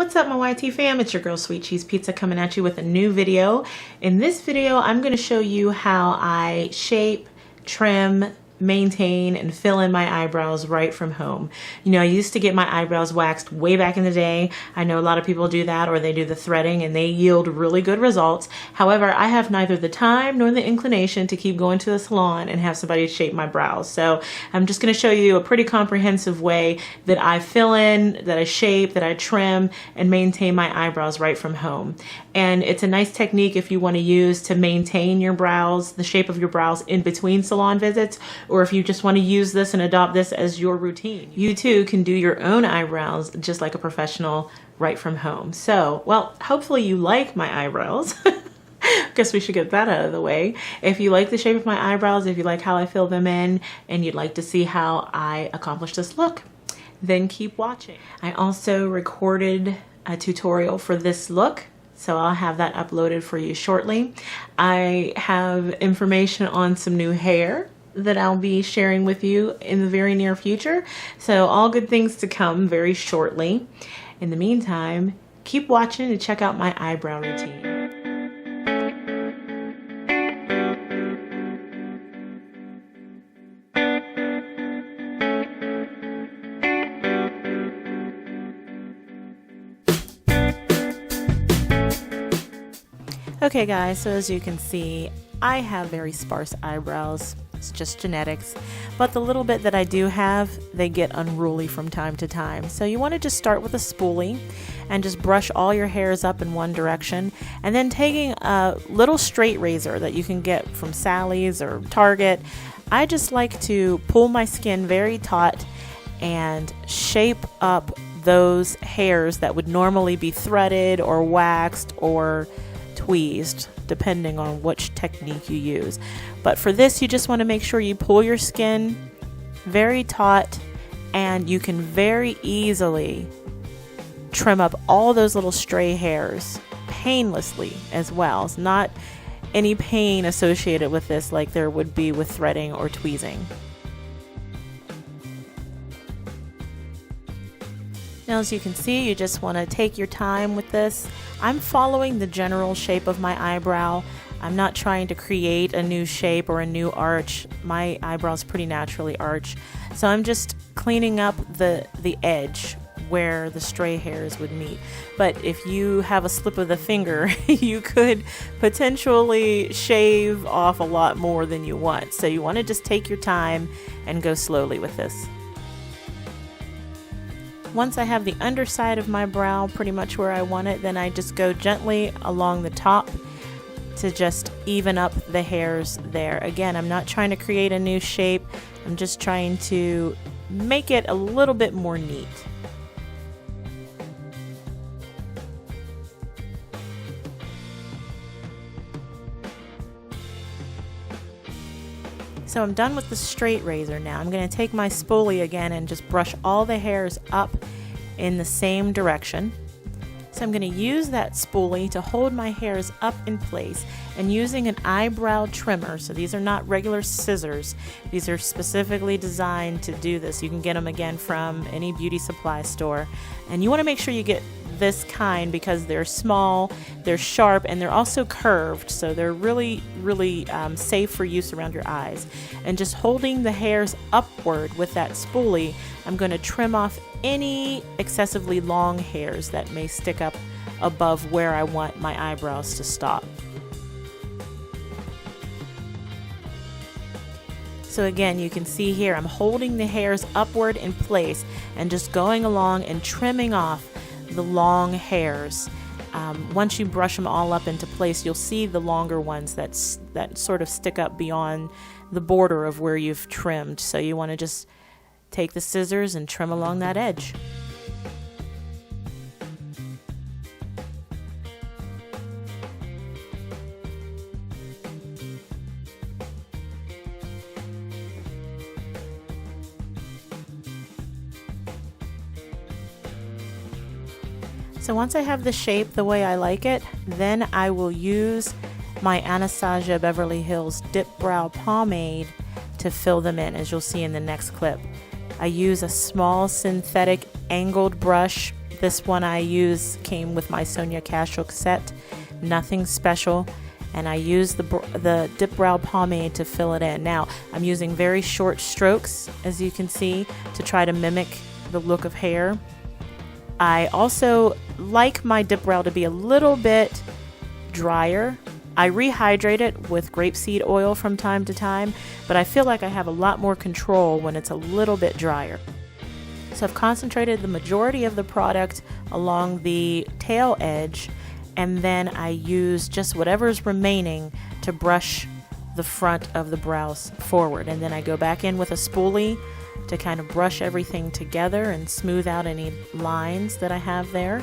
What's up, my YT fam? It's your girl Sweet Cheese Pizza coming at you with a new video. In this video, I'm going to show you how I shape, trim, maintain, and fill in my eyebrows right from home. You know, I used to get my eyebrows waxed way back in the day. I know a lot of people do that, or they do the threading, and they yield really good results. However, I have neither the time nor the inclination to keep going to the salon and have somebody shape my brows. So I'm just going to show you a pretty comprehensive way that I fill in, that I shape, that I trim, and maintain my eyebrows right from home. And it's a nice technique if you want to use to maintain your brows, the shape of your brows in between salon visits, or if you just want to use this and adopt this as your routine. You too can do your own eyebrows just like a professional right from home. So, well, hopefully you like my eyebrows. Guess we should get that out of the way. If you like the shape of my eyebrows, if you like how I fill them in, and you'd like to see how I accomplish this look, then keep watching. I also recorded a tutorial for this look, so I'll have that uploaded for you shortly. I have information on some new hair that I'll be sharing with you in the very near future. So all good things to come very shortly. In the meantime, keep watching to check out my eyebrow routine. Okay guys, so as you can see, I have very sparse eyebrows. It's just genetics, but the little bit that I do have, they get unruly from time to time. So you want to just start with a spoolie and just brush all your hairs up in one direction, and then taking a little straight razor that you can get from Sally's or Target, I just like to pull my skin very taut and shape up those hairs that would normally be threaded or waxed or tweezed, depending on which technique you use. But for this, you just want to make sure you pull your skin very taut, and you can very easily trim up all those little stray hairs painlessly as well. It's not any pain associated with this like there would be with threading or tweezing. Now, as you can see, you just want to take your time with this. I'm following the general shape of my eyebrow. I'm not trying to create a new shape or a new arch. My eyebrows pretty naturally arch. So I'm just cleaning up the edge where the stray hairs would meet. But if you have a slip of the finger, you could potentially shave off a lot more than you want. So you want to just take your time and go slowly with this. Once I have the underside of my brow pretty much where I want it, then I just go gently along the top to just even up the hairs there. Again, I'm not trying to create a new shape. I'm just trying to make it a little bit more neat. So I'm done with the straight razor now. I'm going to take my spoolie again and just brush all the hairs up in the same direction. So I'm going to use that spoolie to hold my hairs up in place, and using an eyebrow trimmer. So these are not regular scissors. These are specifically designed to do this. You can get them again from any beauty supply store. And you want to make sure you get this kind because they're small, they're sharp, and they're also curved, so they're really safe for use around your eyes. And just holding the hairs upward with that spoolie, I'm going to trim off any excessively long hairs that may stick up above where I want my eyebrows to stop. So again, you can see here I'm holding the hairs upward in place and just going along and trimming off the long hairs. Once you brush them all up into place, you'll see the longer ones that sort of stick up beyond the border of where you've trimmed. So you want to just take the scissors and trim along that edge. So once I have the shape the way I like it, then I will use my Anastasia Beverly Hills Dip Brow Pomade to fill them in, as you'll see in the next clip. I use a small synthetic angled brush This one I use came with my Sonia Kashuk set, nothing special. And I use the Dip Brow Pomade to fill it in. Now, I'm using very short strokes, as you can see, to try to mimic the look of hair. I also like my dip brow to be a little bit drier. I rehydrate it with grapeseed oil from time to time, but I feel like I have a lot more control when it's a little bit drier. So I've concentrated the majority of the product along the tail edge, and then I use just whatever's remaining to brush the front of the brows forward. And then I go back in with a spoolie to kind of brush everything together and smooth out any lines that I have there.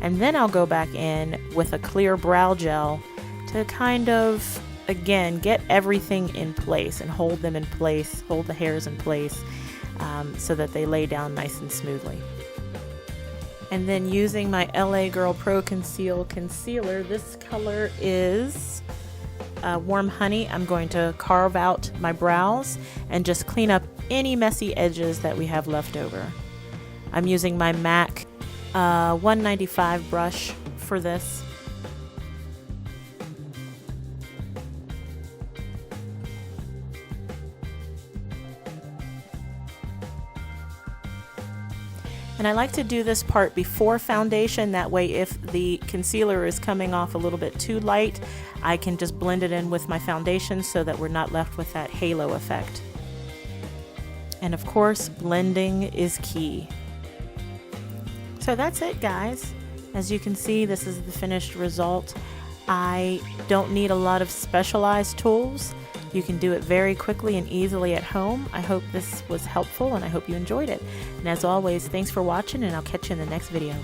And then I'll go back in with a clear brow gel to kind of, again, get everything in place and hold them in place, hold the hairs in place, so that they lay down nice and smoothly. And then using my LA Girl Pro Conceal Concealer, this color is Warm Honey. I'm going to carve out my brows and just clean up any messy edges that we have left over. I'm using my MAC 195 brush for this. And I like to do this part before foundation, that way if the concealer is coming off a little bit too light, I can just blend it in with my foundation so that we're not left with that halo effect. And of course, blending is key. So that's it, guys. As you can see, this is the finished result. I don't need a lot of specialized tools. You can do it very quickly and easily at home. I hope this was helpful and I hope you enjoyed it. And as always, thanks for watching, and I'll catch you in the next video.